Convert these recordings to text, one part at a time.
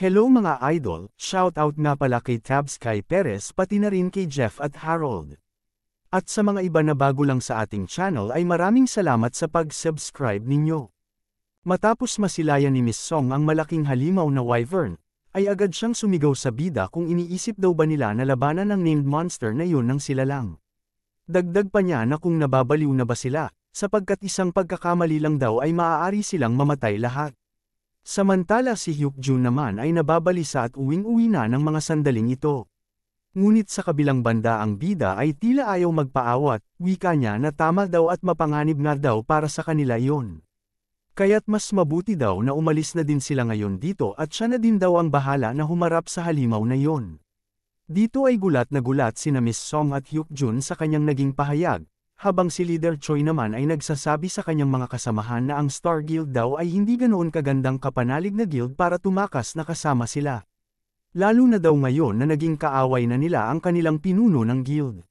Hello mga idol, shoutout nga pala kay Tabs Kai Perez pati na rin kay Jeff at Harold. At sa mga iba na bago lang sa ating channel ay maraming salamat sa pag-subscribe ninyo. Matapos masilayan ni Miss Song ang malaking halimaw na wyvern, ay agad siyang sumigaw sa bida kung iniisip daw ba nila na labanan ng named monster na yun ng sila lang. Dagdag pa niya na kung nababaliw na ba sila, sapagkat isang pagkakamali lang daw ay maaari silang mamatay lahat. Samantala si Hyuk-jun naman ay nababalisa at uwing-uwi na ng mga sandaling ito. Ngunit sa kabilang banda ang bida ay tila ayaw magpaawat, wika niya na tama daw at mapanganib na daw para sa kanila yon. Kaya't mas mabuti daw na umalis na din sila ngayon dito at siya na din daw ang bahala na humarap sa halimaw na yon. Dito ay gulat na gulat sina Miss Song at Hyuk-jun sa kanyang naging pahayag, habang si Leader Choi naman ay nagsasabi sa kanyang mga kasamahan na ang Star Guild daw ay hindi ganoon kagandang kapanalig na guild para tumakas na kasama sila. Lalo na daw ngayon na naging kaaway na nila ang kanilang pinuno ng guild.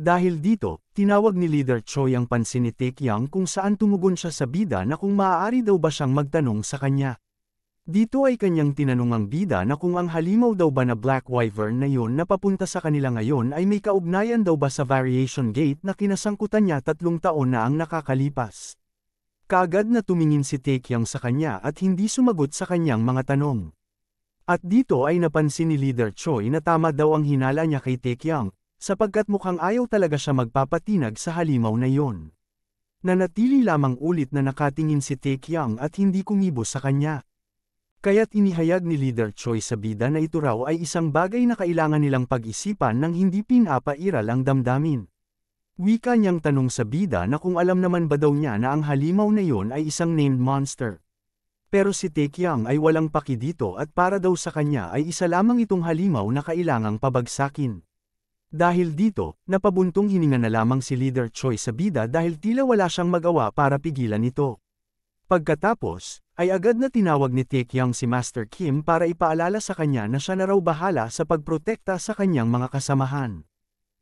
Dahil dito, tinawag ni Leader Choi ang pansin ni Taecyeon kung saan tumugon siya sa bida na kung maaari daw ba siyang magtanong sa kanya. Dito ay kanyang tinanong ang bida na kung ang halimaw daw ba na Black Wyvern na yun na papunta sa kanila ngayon ay may kaugnayan daw ba sa Variation Gate na kinasangkutan niya 3 taon na ang nakakalipas. Kaagad na tumingin si Taecyeon sa kanya at hindi sumagot sa kanyang mga tanong. At dito ay napansin ni Leader Choi na tama daw ang hinala niya kay Taecyeon, sapagkat mukhang ayaw talaga siya magpapatinag sa halimaw na yon. Nanatili lamang ulit na nakatingin si Taecyeon at hindi kumibo sa kanya. Kaya't inihayag ni Leader Choi sa bida na ito raw ay isang bagay na kailangan nilang pag-isipan nang hindi pinapairal ang damdamin. Wika niyang tanong sa bida na kung alam naman ba daw niya na ang halimaw na yon ay isang named monster. Pero si Taecyeon ay walang paki dito at para daw sa kanya ay isa lamang itong halimaw na kailangang pabagsakin. Dahil dito, napabuntong hininga na lamang si Leader Choi sa bida dahil tila wala siyang magawa para pigilan ito. Pagkatapos, ay agad na tinawag ni Taecyeon si Master Kim para ipaalala sa kanya na siya na raw bahala sa pagprotekta sa kanyang mga kasamahan.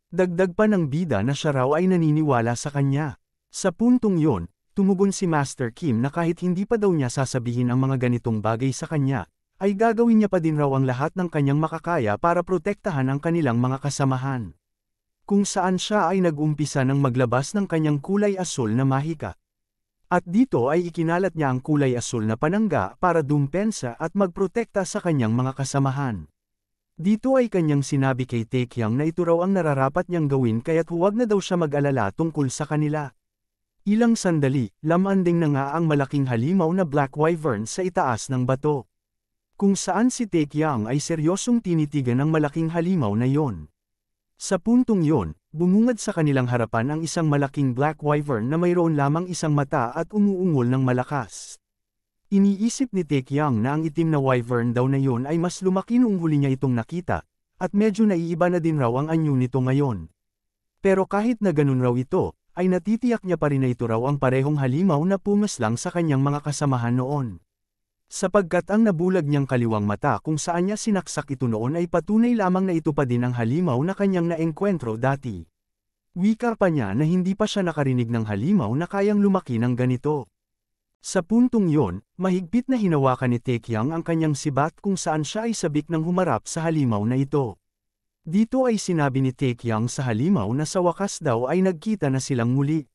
Dagdag pa ng bida na siya raw ay naniniwala sa kanya. Sa puntong yon, tumugon si Master Kim na kahit hindi pa daw niya sasabihin ang mga ganitong bagay sa kanya, ay gagawin niya pa din raw ang lahat ng kanyang makakaya para protektahan ang kanilang mga kasamahan. Kung saan siya ay nag-umpisa ng maglabas ng kanyang kulay asul na mahika. At dito ay ikinalat niya ang kulay asul na panangga para dumpensa at magprotekta sa kanyang mga kasamahan. Dito ay kanyang sinabi kay Taecyeon na ito raw ang nararapat niyang gawin kaya't huwag na daw siya mag-alala tungkol sa kanila. Ilang sandali, lamanding na nga ang malaking halimaw na Black Wyvern sa itaas ng bato. Kung saan si Taecyeon ay seryosong tinitigan ng malaking halimaw na yon. Sa puntong yon, bumungad sa kanilang harapan ang isang malaking Black Wyvern na mayroon lamang isang mata at umuungol ng malakas. Iniisip ni Taecyeon na ang itim na Wyvern daw na yon ay mas lumaki noong huli niya itong nakita, at medyo naiiba na din raw ang anyo nito ngayon. Pero kahit na ganun raw ito, ay natitiyak niya pa rin na ito raw ang parehong halimaw na pumaslang sa kanyang mga kasamahan noon. Sapagkat ang nabulag niyang kaliwang mata kung saan niya sinaksak ito noon ay patunay lamang na ito pa din ang halimaw na kanyang naengkwentro dati. Wika pa niya na hindi pa siya nakarinig ng halimaw na kayang lumaki ng ganito. Sa puntong yon, mahigpit na hinawakan ni Taecyeon ang kanyang sibat kung saan siya ay sabik ng humarap sa halimaw na ito. Dito ay sinabi ni Taecyeon sa halimaw na sa wakas daw ay nagkita na silang muli.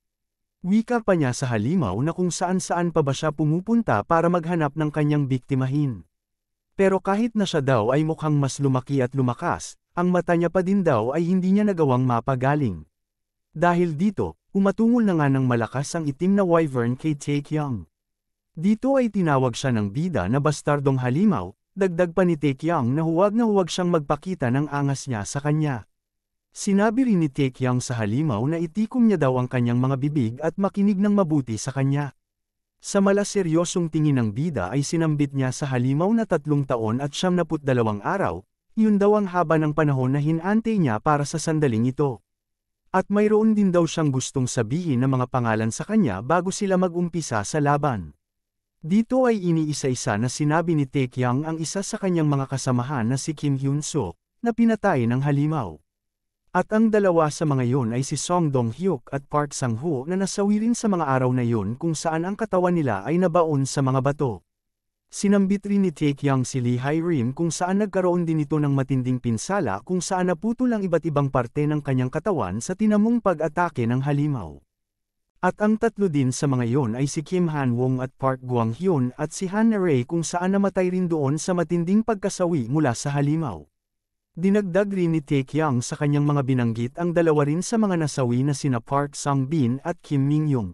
Wika pa niya sa halimaw na kung saan-saan pa ba siya pumupunta para maghanap ng kanyang biktimahin. Pero kahit na siya daw ay mukhang mas lumaki at lumakas, ang mata niya pa din daw ay hindi niya nagawang mapagaling. Dahil dito, umatungol na nga ng malakas ang itim na wyvern kay Taecyeon. Dito ay tinawag siya ng bida na bastardong halimaw, dagdag pa ni Taecyeon na huwag siyang magpakita ng angas niya sa kanya. Sinabi rin ni Taecyeon sa halimaw na itikom niya daw ang kanyang mga bibig at makinig ng mabuti sa kanya. Sa malaseryosong tingin ng bida ay sinambit niya sa halimaw na 3 taon at 72 araw, yun daw ang haba ng panahon na hinante niya para sa sandaling ito. At mayroon din daw siyang gustong sabihin na mga pangalan sa kanya bago sila mag-umpisa sa laban. Dito ay iniisa-isa na sinabi ni Taecyeon ang isa sa kanyang mga kasamahan na si Kim Hyun-soo, na pinatay ng halimaw. At ang dalawa sa mga yon ay si Song Dong-hyuk at Park Sang-ho na nasawi rin sa mga araw na yon kung saan ang katawan nila ay nabaon sa mga bato. Sinambit rin ni Taecyeon si Lee Hai-rim kung saan nagkaroon din ito ng matinding pinsala kung saan naputol ang iba't ibang parte ng kanyang katawan sa tinamong pag-atake ng halimaw. At ang tatlo din sa mga yon ay si Kim Han-won at Park Gwang-hyun at si Han Na-rae kung saan namatay rin doon sa matinding pagkasawi mula sa halimaw. Dinagdag rin ni Taecyeon sa kanyang mga binanggit ang dalawa rin sa mga nasawi na sina Park Sang-bin at Kim Min-young.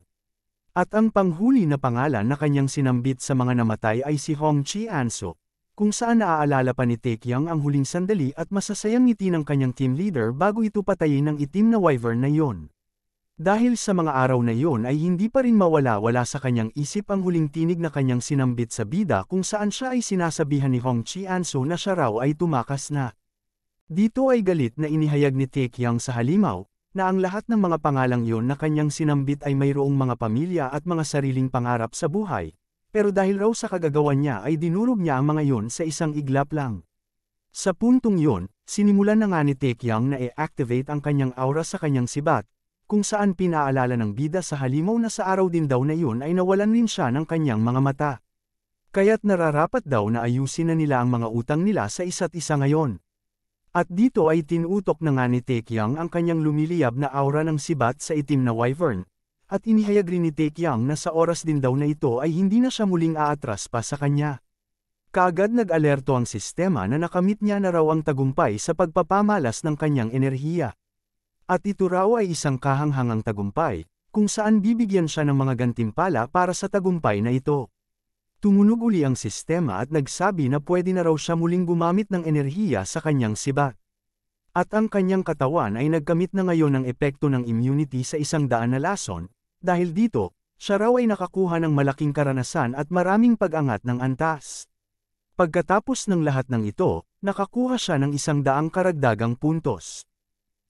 At ang panghuli na pangalan na kanyang sinambit sa mga namatay ay si Hong Chi-anso, kung saan naaalala pa ni Taecyeon ang huling sandali at masasayang ngiti ng kanyang team leader bago ito patayin ng itim na wyvern na yon. Dahil sa mga araw na yon ay hindi pa rin mawala-wala sa kanyang isip ang huling tinig na kanyang sinambit sa bida kung saan siya ay sinasabihan ni Hong Chi-anso na siya raw ay tumakas na. Dito ay galit na inihayag ni Taecyeon sa halimaw, na ang lahat ng mga pangalang yon na kanyang sinambit ay mayroong mga pamilya at mga sariling pangarap sa buhay, pero dahil raw sa kagagawan niya ay dinurog niya ang mga yon sa isang iglap lang. Sa puntong yon, sinimulan na nga ni Taecyeon na i-activate ang kanyang aura sa kanyang sibat, kung saan pinaalala ng bida sa halimaw na sa araw din daw na yun ay nawalan rin siya ng kanyang mga mata. Kaya't nararapat daw na ayusin na nila ang mga utang nila sa isa't isa ngayon. At dito ay tinutok na nga ni Taecyeon ang kanyang lumiliyab na aura ng sibat sa itim na wyvern, at inihayag rin ni Taecyeon na sa oras din daw na ito ay hindi na siya muling aatras pa sa kanya. Kaagad nag-alerto ang sistema na nakamit niya na raw ang tagumpay sa pagpapamalas ng kanyang enerhiya. At ito raw ay isang kahanghangang tagumpay, kung saan bibigyan siya ng mga gantimpala para sa tagumpay na ito. Tumunog uli ang sistema at nagsabi na pwede na raw siya muling gumamit ng enerhiya sa kanyang sibat. At ang kanyang katawan ay nagkamit na ngayon ng epekto ng immunity sa 100 na lason, dahil dito, siya raw ay nakakuha ng malaking karanasan at maraming pag-angat ng antas. Pagkatapos ng lahat ng ito, nakakuha siya ng 100 karagdagang puntos.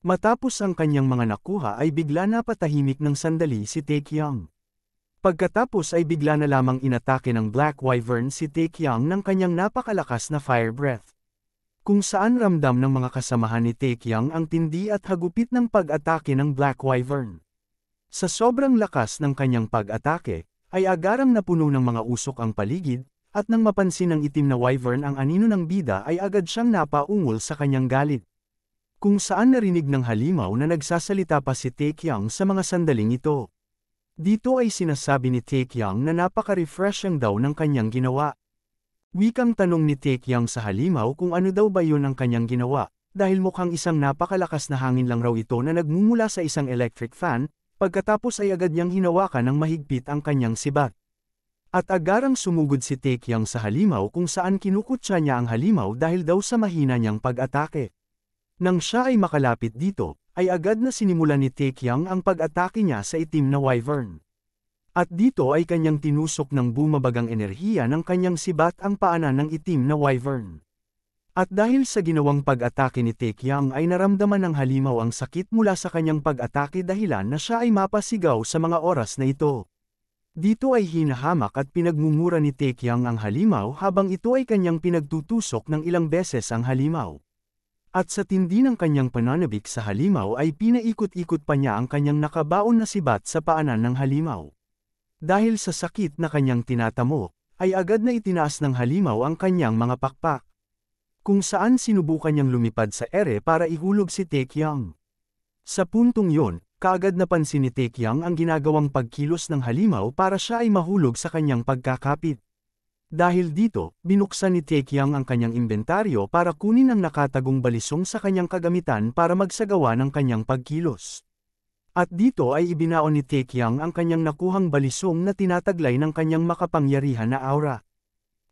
Matapos ang kanyang mga nakuha ay bigla na patahimik ng sandali si Taecyeon. Pagkatapos ay bigla na lamang inatake ng Black Wyvern si Taecyeon ng kanyang napakalakas na fire breath. Kung saan ramdam ng mga kasamahan ni Taecyeon ang tindi at hagupit ng pag-atake ng Black Wyvern. Sa sobrang lakas ng kanyang pag-atake, ay agarang napuno ng mga usok ang paligid, at nang mapansin ng itim na wyvern ang anino ng bida ay agad siyang napaungol sa kanyang galit. Kung saan narinig ng halimaw na nagsasalita pa si Taecyeon sa mga sandaling ito. Dito ay sinasabi ni Taecyeon na napaka-refreshing daw ng kanyang ginawa. Wikang tanong ni Taecyeon sa halimaw kung ano daw ba yun ang kanyang ginawa, dahil mukhang isang napakalakas na hangin lang raw ito na nagmumula sa isang electric fan, pagkatapos ay agad niyang hinawakan ng mahigpit ang kanyang sibat. At agarang sumugod si Taecyeon sa halimaw kung saan kinukutsa niya ang halimaw dahil daw sa mahina niyang pag-atake. Nang siya ay makalapit dito, ay agad na sinimulan ni Taecyeon ang pag-atake niya sa itim na wyvern. At dito ay kanyang tinusok ng bumabagang enerhiya ng kanyang sibat ang paanan ng itim na wyvern. At dahil sa ginawang pag-atake ni Taecyeon ay naramdaman ng halimaw ang sakit mula sa kanyang pag-atake dahilan na siya ay mapasigaw sa mga oras na ito. Dito ay hinahamak at pinagmumura ni Taecyeon ang halimaw habang ito ay kanyang pinagtutusok ng ilang beses ang halimaw. At sa tindi ng kanyang pananabik sa halimaw ay pinaikot-ikot pa niya ang kanyang nakabaon na sibat sa paanan ng halimaw. Dahil sa sakit na kanyang tinatamo, ay agad na itinaas ng halimaw ang kanyang mga pakpak. Kung saan sinubukan niyang lumipad sa ere para ihulog si Taecyeon. Sa puntong yon, kaagad napansin ni Taecyeon ang ginagawang pagkilos ng halimaw para siya ay mahulog sa kanyang pagkakapit. Dahil dito, binuksan ni Taecyeon ang kanyang inventaryo para kunin ang nakatagong balisong sa kanyang kagamitan para magsagawa ng kanyang pagkilos. At dito ay ibinaon ni Taecyeon ang kanyang nakuhang balisong na tinataglay ng kanyang makapangyarihan na aura.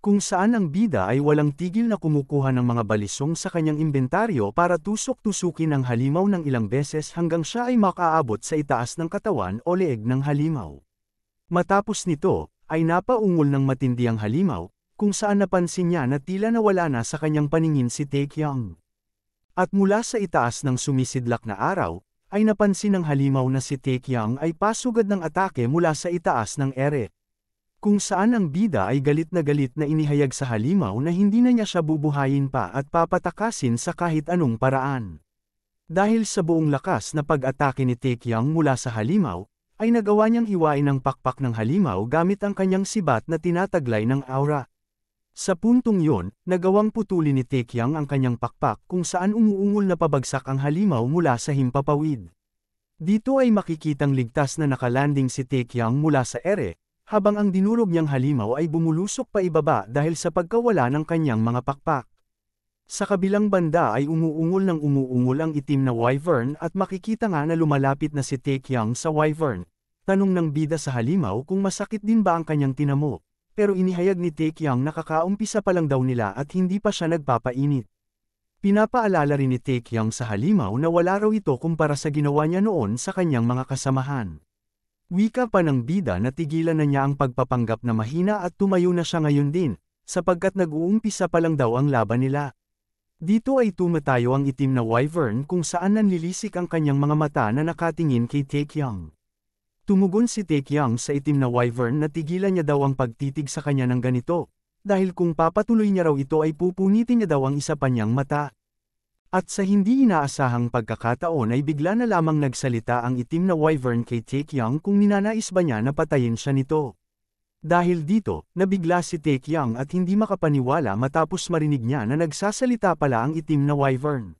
Kung saan ang bida ay walang tigil na kumukuha ng mga balisong sa kanyang inventaryo para tusok-tusukin ang halimaw ng ilang beses hanggang siya ay makaabot sa itaas ng katawan o leeg ng halimaw. Matapos nito, ay napaungol ng matindi ang halimaw, kung saan napansin niya na tila nawala na sa kanyang paningin si Taecyeon. At mula sa itaas ng sumisidlak na araw, ay napansin ng halimaw na si Taecyeon ay pasugad ng atake mula sa itaas ng ere. Kung saan ang bida ay galit na inihayag sa halimaw na hindi na niya siya bubuhayin pa at papatakasin sa kahit anong paraan. Dahil sa buong lakas na pag-atake ni Taecyeon mula sa halimaw, ay nagawa niyang hiwain ang pakpak ng halimaw gamit ang kanyang sibat na tinataglay ng aura. Sa puntong yun, nagawang putulin ni Taekyang ang kanyang pakpak kung saan umuungol na pabagsak ang halimaw mula sa himpapawid. Dito ay makikitang ligtas na nakalanding si Taekyang mula sa ere, habang ang dinurog niyang halimaw ay bumulusok pa ibaba dahil sa pagkawala ng kanyang mga pakpak. Sa kabilang banda ay umuungol ang itim na wyvern at makikita nga na lumalapit na si Taekyang sa wyvern. Tanong ng bida sa halimaw kung masakit din ba ang kanyang tinamo. Pero inihayag ni Taekyang na kakaumpisa pa lang daw nila at hindi pa siya nagpapainit. Pinapaalala rin ni Taekyang sa halimaw na wala raw ito kumpara sa ginawa niya noon sa kanyang mga kasamahan. Wika pa ng bida na tigilan na niya ang pagpapanggap na mahina at tumayo na siya ngayon din, sapagkat nag-uumpisa pa lang daw ang laban nila. Dito ay tumatayo ang itim na wyvern kung saan nanlilisik ang kanyang mga mata na nakatingin kay Taekyang. Tumugon si Taekyang sa itim na wyvern na tigilan niya daw ang pagtitig sa kanya ng ganito, dahil kung papatuloy niya raw ito ay pupunitin niya daw ang isa pa niyang mata. At sa hindi inaasahang pagkakataon ay bigla na lamang nagsalita ang itim na wyvern kay Taekyang kung ninanais ba niya na patayin siya nito. Dahil dito, nabigla si Taekyang at hindi makapaniwala matapos marinig niya na nagsasalita pala ang itim na wyvern.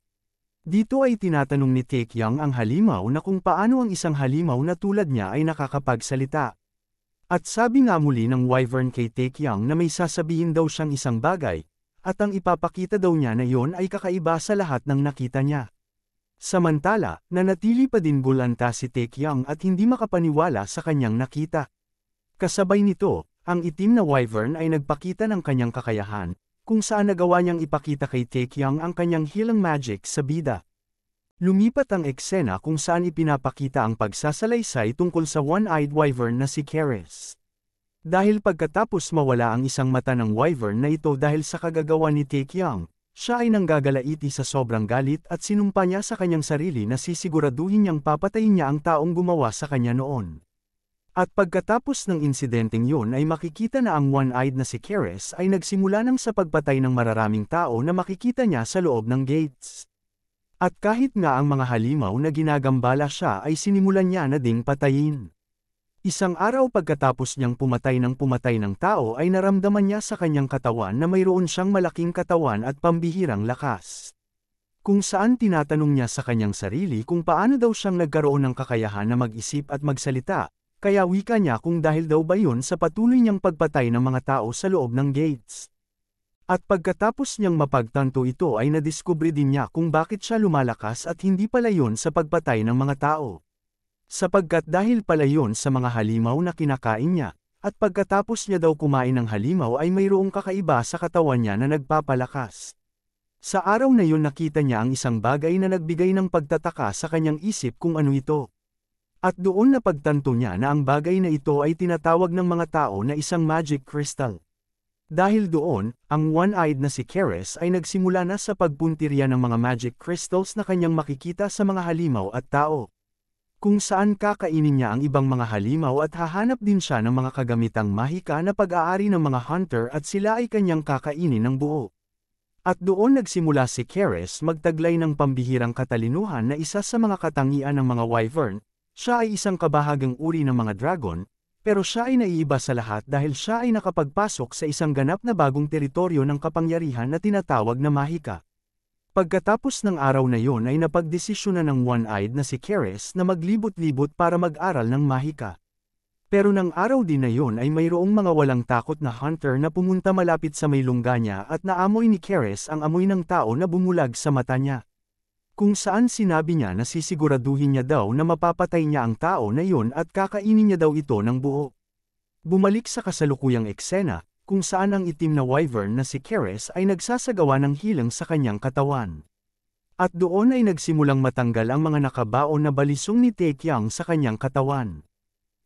Dito ay tinatanong ni Taekyang ang halimaw na kung paano ang isang halimaw na tulad niya ay nakakapagsalita. At sabi nga muli ng wyvern kay Taekyang na may sasabihin daw siyang isang bagay, at ang ipapakita daw niya na iyon ay kakaiba sa lahat ng nakita niya. Samantala, nanatili pa din gulanta si Taekyang at hindi makapaniwala sa kanyang nakita. Kasabay nito, ang itim na wyvern ay nagpakita ng kanyang kakayahan, kung saan nagawa niyang ipakita kay Taekyang ang kanyang healing magic sa bida. Lumipat ang eksena kung saan ipinapakita ang pagsasalaysay tungkol sa one-eyed wyvern na si Keres. Dahil pagkatapos mawala ang isang mata ng wyvern na ito dahil sa kagagawa ni Taekyang, siya ay nanggagalaiti sa sobrang galit at sinumpa niya sa kanyang sarili na sisiguraduhin niyang papatayin niya ang taong gumawa sa kanya noon. At pagkatapos ng insidenteng yun ay makikita na ang one-eyed na si Keres ay nagsimula ng sa pagpatay ng mararaming tao na makikita niya sa loob ng gates. At kahit nga ang mga halimaw na ginagambala siya ay sinimulan niya na ding patayin. Isang araw pagkatapos niyang pumatay ng tao ay naramdaman niya sa kanyang katawan na mayroon siyang malaking katawan at pambihirang lakas. Kung saan tinatanong niya sa kanyang sarili kung paano daw siyang nagkaroon ng kakayahan na mag-isip at magsalita. Kaya wika niya kung dahil daw ba yun sa patuloy niyang pagpatay ng mga tao sa loob ng gates. At pagkatapos niyang mapagtanto ito ay nadiskubre din niya kung bakit siya lumalakas at hindi pala yun sa pagpatay ng mga tao. Sapagkat dahil pala yun sa mga halimaw na kinakain niya, at pagkatapos niya daw kumain ng halimaw ay mayroong kakaiba sa katawan niya na nagpapalakas. Sa araw na yun nakita niya ang isang bagay na nagbigay ng pagtataka sa kanyang isip kung ano ito. At doon napagtanto niya na ang bagay na ito ay tinatawag ng mga tao na isang magic crystal. Dahil doon, ang one-eyed na si Keres ay nagsimula na sa pagpuntirya ng mga magic crystals na kanyang makikita sa mga halimaw at tao. Kung saan kakainin niya ang ibang mga halimaw at hahanap din siya ng mga kagamitang mahika na pag-aari ng mga hunter at sila ay kanyang kakainin ng buo. At doon nagsimula si Keres magtaglay ng pambihirang katalinuhan na isa sa mga katangian ng mga wyvern. Siya ay isang kabahagang uri ng mga dragon, pero siya ay naiiba sa lahat dahil siya ay nakapagpasok sa isang ganap na bagong teritoryo ng kapangyarihan na tinatawag na mahika. Pagkatapos ng araw na yon ay napagdesisyonan ng one-eyed na si Keres na maglibot-libot para mag-aral ng mahika. Pero ng araw din na yon ay mayroong mga walang takot na hunter na pumunta malapit sa may lungga niya at naamoy ni Keres ang amoy ng tao na bumulag sa mata niya. Kung saan sinabi niya na sisiguraduhin niya daw na mapapatay niya ang tao na yun at kakainin niya daw ito ng buo. Bumalik sa kasalukuyang eksena, kung saan ang itim na wyvern na si Keres ay nagsasagawa ng healing sa kanyang katawan. At doon ay nagsimulang matanggal ang mga nakabaon na balisong ni Taekyang sa kanyang katawan.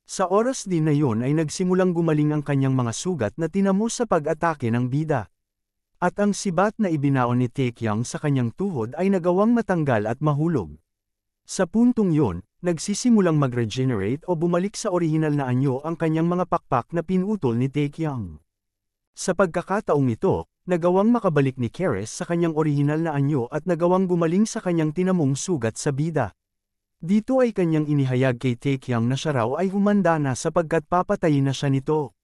Sa oras din na yun ay nagsimulang gumaling ang kanyang mga sugat na tinamo sa pag-atake ng bida. At ang sibat na ibinaon ni Taekyang sa kanyang tuhod ay nagawang matanggal at mahulog. Sa puntong yun, nagsisimulang mag-regenerate o bumalik sa orihinal na anyo ang kanyang mga pakpak na pinutol ni Taekyang. Sa pagkakataong ito, nagawang makabalik ni Keres sa kanyang orihinal na anyo at nagawang gumaling sa kanyang tinamong sugat sa bida. Dito ay kanyang inihayag kay Taekyang na siya raw ay humanda na sapagkat papatayin na siya nito.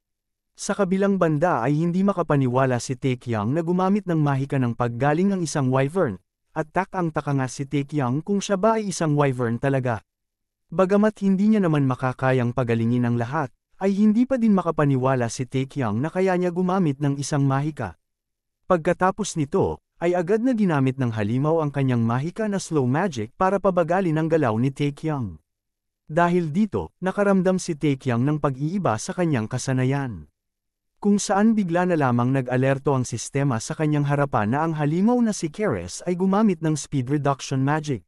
Sa kabilang banda ay hindi makapaniwala si Taekyang na gumamit ng mahika ng paggaling ng isang wyvern, at takang-taka nga si Taekyang kung siya ba ay isang wyvern talaga. Bagamat hindi niya naman makakayang pagalingin ang lahat, ay hindi pa din makapaniwala si Taekyang na kaya niya gumamit ng isang mahika. Pagkatapos nito, ay agad na ginamit ng halimaw ang kanyang mahika na slow magic para pabagalin ang galaw ni Taekyang. Dahil dito, nakaramdam si Taekyang ng pag-iiba sa kanyang kasanayan. Kung saan bigla na lamang nag-alerto ang sistema sa kanyang harapan na ang halimaw na si Keres ay gumamit ng speed reduction magic.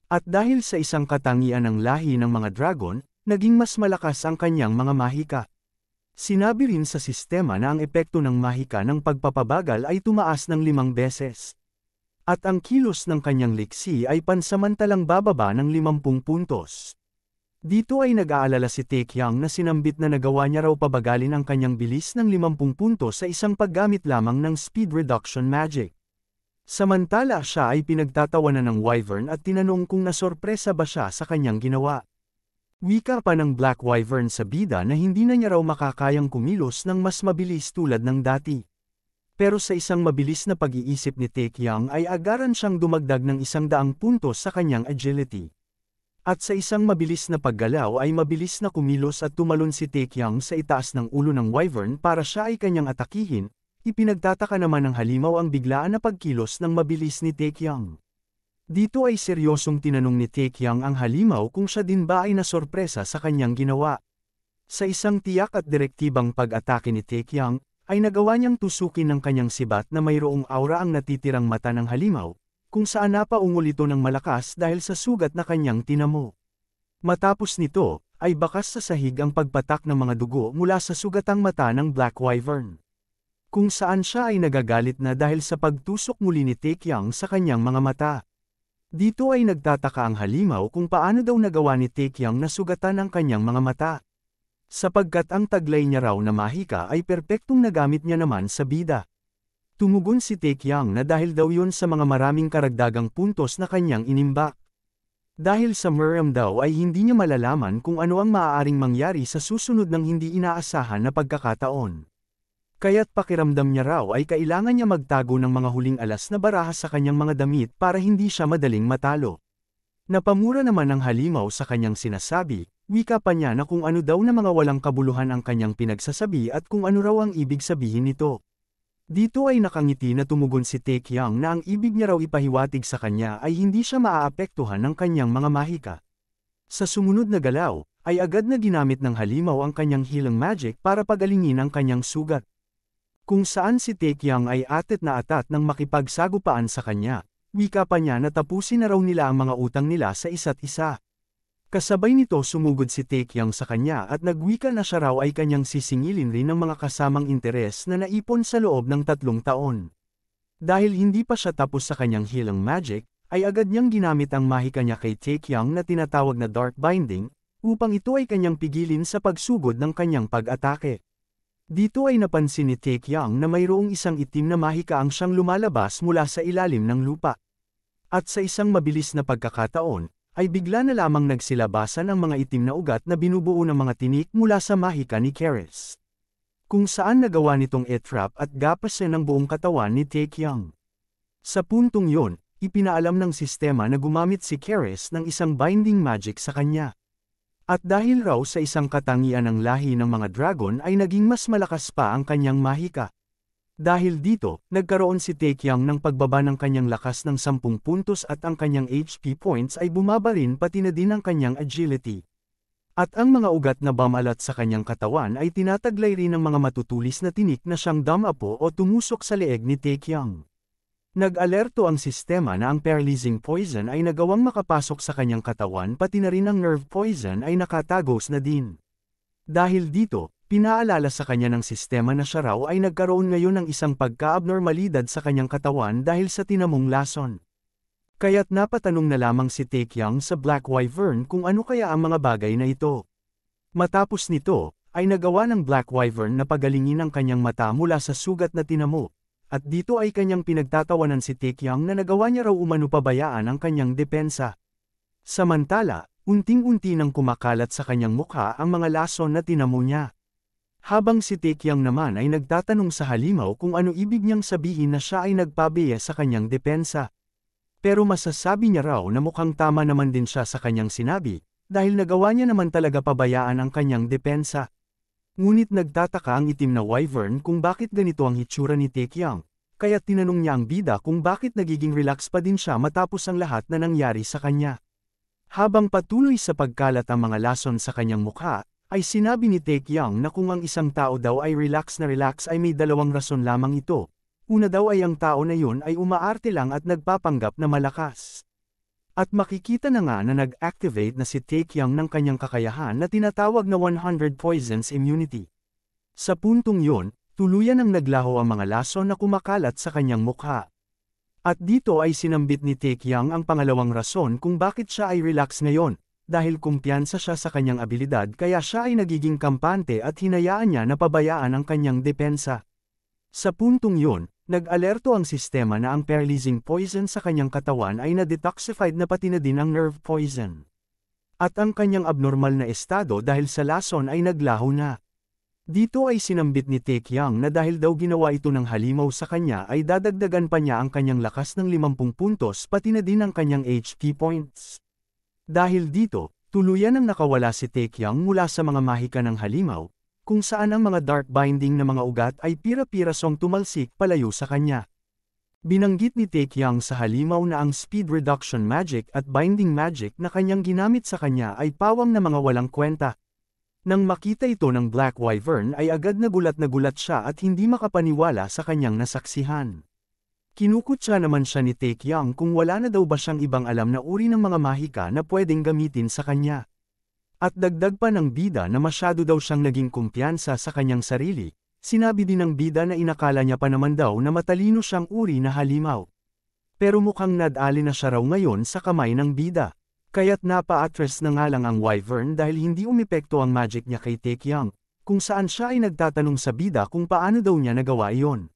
At dahil sa isang katangian ng lahi ng mga dragon, naging mas malakas ang kanyang mga mahika. Sinabi rin sa sistema na ang epekto ng mahika ng pagpapabagal ay tumaas ng 5 beses. At ang kilos ng kanyang liksi ay pansamantalang bababa ng 50 puntos. Dito ay nag-aalala si Taekyang na sinambit na nagawa niya raw pabagalin ang kanyang bilis ng 50 puntos sa isang paggamit lamang ng speed reduction magic. Samantala siya ay pinagtatawanan ng wyvern at tinanong kung nasorpresa ba siya sa kanyang ginawa. Wika pa ng Black Wyvern sa bida na hindi na niya raw makakayang kumilos ng mas mabilis tulad ng dati. Pero sa isang mabilis na pag-iisip ni Taekyang ay agaran siyang dumagdag ng 100 puntos sa kanyang agility. At sa isang mabilis na paggalaw ay mabilis na kumilos at tumalon si Taekyang sa itaas ng ulo ng wyvern para siya ay kanyang atakihin. Ipinagtataka naman ng halimaw ang biglaan na pagkilos ng mabilis ni Taekyang. Dito ay seryosong tinanong ni Taekyang ang halimaw kung siya din ba ay nasorpresa sa kanyang ginawa. Sa isang tiyak at direktibang pag-atake ni Taekyang, ay nagawa niyang tusukin ng kanyang sibat na mayroong aura ang natitirang mata ng halimaw, kung saan napaungol ito ng malakas dahil sa sugat na kanyang tinamo. Matapos nito, ay bakas sa sahig ang pagpatak ng mga dugo mula sa sugatang mata ng Black Wyvern. Kung saan siya ay nagagalit na dahil sa pagtusok muli ni Taekyang sa kanyang mga mata. Dito ay nagtataka ang halimaw kung paano daw nagawa ni Taekyang na sugatan ang kanyang mga mata. Sapagkat ang taglay niya raw na mahika ay perpektong nagamit niya naman sa bida. Tumugon si Taekyang na dahil daw yun sa mga maraming karagdagang puntos na kanyang inimbak. Dahil sa Miriam daw ay hindi niya malalaman kung ano ang maaaring mangyari sa susunod ng hindi inaasahan na pagkakataon. Kaya't pakiramdam niya raw ay kailangan niya magtago ng mga huling alas na baraha sa kanyang mga damit para hindi siya madaling matalo. Napamura naman ang halimaw sa kanyang sinasabi, wika pa niya na kung ano daw na mga walang kabuluhan ang kanyang pinagsasabi at kung ano raw ang ibig sabihin nito. Dito ay nakangiti na tumugon si Taekyang na ang ibig niya raw ipahiwatig sa kanya ay hindi siya maaapektuhan ng kanyang mga mahika. Sa sumunod na galaw, ay agad na ginamit ng halimaw ang kanyang healing magic para pagalingin ang kanyang sugat. Kung saan si Taekyang ay atet na atat nang makipagsagupaan sa kanya, wika pa niya na tapusin na raw nila ang mga utang nila sa isa't isa. Kasabay nito sumugod si Taekyang sa kanya at nagwika na siya raw ay kanyang sisingilin rin ng mga kasamang interes na naipon sa loob ng 3 taon. Dahil hindi pa siya tapos sa kanyang healing magic, ay agad niyang ginamit ang mahika niya kay Taekyang na tinatawag na Dark Binding, upang ito ay kanyang pigilin sa pagsugod ng kanyang pag-atake. Dito ay napansin ni Taekyang na mayroong isang itim na mahika ang siyang lumalabas mula sa ilalim ng lupa. At sa isang mabilis na pagkakataon, ay bigla na lamang nagsilabasan ang mga itim na ugat na binubuo ng mga tinik mula sa mahika ni Keres. Kung saan nagawa nitong etrap at gapasin ang buong katawan ni Taekyang. Sa puntong yon, ipinaalam ng sistema na gumamit si Keres ng isang binding magic sa kanya. At dahil raw sa isang katangian ng lahi ng mga dragon ay naging mas malakas pa ang kanyang mahika. Dahil dito, nagkaroon si Taekyang ng pagbaba ng kanyang lakas ng 10 puntos at ang kanyang HP points ay bumaba rin pati na din ang kanyang agility. At ang mga ugat na bamalat sa kanyang katawan ay tinataglay rin ng mga matutulis na tinik na siyang damapo o tumusok sa leeg ni Taekyang. Nag-alerto ang sistema na ang paralyzing poison ay nagawang makapasok sa kanyang katawan pati na rin ang nerve poison ay nakatagos na din. Dahil dito, pinaalala sa kanya ng sistema na siya raw ay nagkaroon ngayon ng isang pagka-abnormalidad sa kanyang katawan dahil sa tinamong lason. Kaya't napatanong na lamang si Taekyang sa Black Wyvern kung ano kaya ang mga bagay na ito. Matapos nito, ay nagawa ng Black Wyvern na pagalingin ang kanyang mata mula sa sugat na tinamo, at dito ay kanyang pinagtatawanan si Taekyang na nagawa niya raw umano pabayaan ang kanyang depensa. Samantala, unting-unti nang kumakalat sa kanyang mukha ang mga lason na tinamo niya. Habang si Taekyang naman ay nagtatanong sa halimaw kung ano ibig niyang sabihin na siya ay nagpabiya sa kanyang depensa. Pero masasabi niya raw na mukhang tama naman din siya sa kanyang sinabi, dahil nagawa niya naman talaga pabayaan ang kanyang depensa. Ngunit nagtataka ang itim na wyvern kung bakit ganito ang hitsura ni Taekyang, kaya tinanong niya ang bida kung bakit nagiging relax pa din siya matapos ang lahat na nangyari sa kanya. Habang patuloy sa pagkalat ang mga lason sa kanyang mukha, ay sinabi ni Taekyang na kung ang isang tao daw ay relax na relax ay may dalawang rason lamang ito. Una daw ay ang tao na yun ay umaarte lang at nagpapanggap na malakas. At makikita na nga na nag-activate na si Taekyang ng kanyang kakayahan na tinatawag na 100 Poisons Immunity. Sa puntong yun, tuluyan ang naglaho ang mga lason na kumakalat sa kanyang mukha. At dito ay sinambit ni Taekyang ang pangalawang rason kung bakit siya ay relax ngayon. Dahil kumpiyansa siya sa kanyang abilidad kaya siya ay nagiging kampante at hinayaan niya na pabayaan ang kanyang depensa. Sa puntong yun, nag-alerto ang sistema na ang paralyzing poison sa kanyang katawan ay na-detoxified na pati na din ang nerve poison. At ang kanyang abnormal na estado dahil sa lason ay naglaho na. Dito ay sinambit ni Taekyang na dahil daw ginawa ito ng halimaw sa kanya ay dadagdagan pa niya ang kanyang lakas ng 50 puntos pati na din ang kanyang HP points. Dahil dito, tuluyan ang nakawala si Taekyang mula sa mga mahika ng halimaw, kung saan ang mga dark binding na mga ugat ay pira-pirasong tumalsik palayo sa kanya. Binanggit ni Taekyang sa halimaw na ang speed reduction magic at binding magic na kanyang ginamit sa kanya ay pawang na mga walang kwenta. Nang makita ito ng Black Wyvern ay agad na gulat siya at hindi makapaniwala sa kanyang nasaksihan. Kinukutya naman siya ni Taekyang kung wala na daw ba siyang ibang alam na uri ng mga mahika na pwedeng gamitin sa kanya. At dagdag pa ng bida na masyado daw siyang naging kumpiyansa sa kanyang sarili, sinabi din ng bida na inakala niya pa naman daw na matalino siyang uri na halimaw. Pero mukhang nadali na siya raw ngayon sa kamay ng bida. Kaya't napa-atras na nga lang ang Wyvern dahil hindi umepekto ang magic niya kay Taekyang, kung saan siya ay nagtatanong sa bida kung paano daw niya nagawa iyon.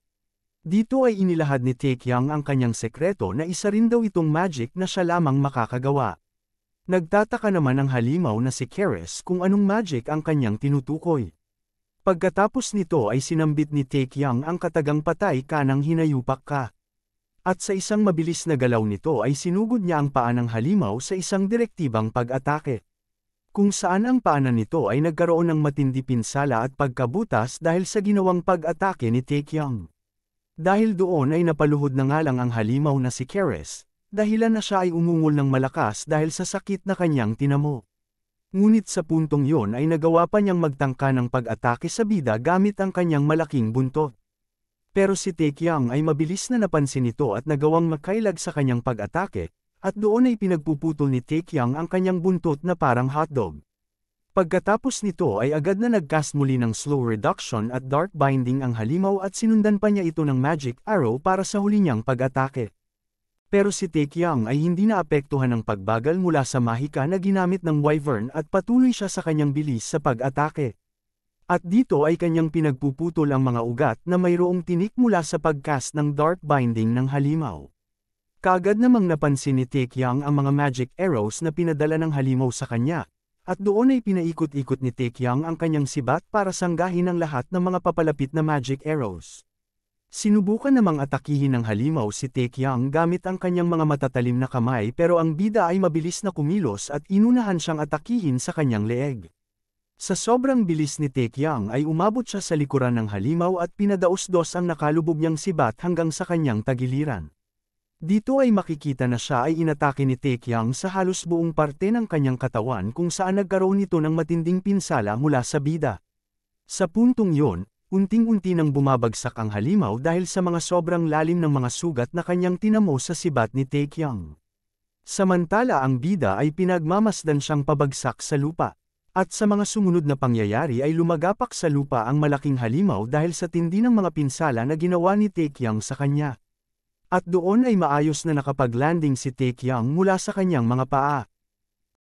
Dito ay inilahad ni Taekyang ang kanyang sekreto na isa rin daw itong magic na siya lamang makakagawa. Nagtataka naman ang halimaw na si Keres kung anong magic ang kanyang tinutukoy. Pagkatapos nito ay sinambit ni Taekyang ang katagang patay kanang hinayupak ka. At sa isang mabilis na galaw nito ay sinugod niya ang paa ng halimaw sa isang direktibang pag-atake. Kung saan ang paanan nito ay nagkaroon ng matindi pinsala at pagkabutas dahil sa ginawang pag-atake ni Taekyang. Dahil doon ay napaluhod na nga lang ang halimaw na si Keres, dahilan na siya ay umungol ng malakas dahil sa sakit na kanyang tinamo. Ngunit sa puntong yon ay nagawa pa niyang magtangka ng pag-atake sa bida gamit ang kanyang malaking buntot. Pero si Taekyang ay mabilis na napansin ito at nagawang makailag sa kanyang pag-atake, at doon ay pinagpuputol ni Taekyang ang kanyang buntot na parang hotdog. Pagkatapos nito ay agad na nagcast muli ng slow reduction at dark binding ang halimaw at sinundan pa niya ito ng magic arrow para sa huli niyang pag-atake. Pero si Taekyang ay hindi naapektuhan ng pagbagal mula sa mahika na ginamit ng Wyvern at patuloy siya sa kanyang bilis sa pag-atake. At dito ay kanyang pinagpuputol ang mga ugat na mayroong tinik mula sa pagcast ng dark binding ng halimaw. Kaagad namang napansin ni Taekyang ang mga magic arrows na pinadala ng halimaw sa kanya. At doon ay pinaikot-ikot ni Taekyang ang kanyang sibat para sanggahin ang lahat ng mga papalapit na magic arrows. Sinubukan namang atakihin ng halimaw si Taekyang gamit ang kanyang mga matatalim na kamay pero ang bida ay mabilis na kumilos at inunahan siyang atakihin sa kanyang leeg. Sa sobrang bilis ni Taekyang ay umabot siya sa likuran ng halimaw at pinadaos-dos ang nakalubog niyang sibat hanggang sa kanyang tagiliran. Dito ay makikita na siya ay inatake ni Taekyang sa halos buong parte ng kanyang katawan kung saan nagkaroon ito ng matinding pinsala mula sa bida. Sa puntong yon, unting-unti nang bumabagsak ang halimaw dahil sa mga sobrang lalim ng mga sugat na kanyang tinamo sa sibat ni Taekyang. Samantala ang bida ay pinagmamasdan siyang pabagsak sa lupa. At sa mga sumunod na pangyayari ay lumagapak sa lupa ang malaking halimaw dahil sa tindi ng mga pinsala na ginawa ni Taekyang sa kanya. At doon ay maayos na nakapag-landing si Taekyang mula sa kanyang mga paa.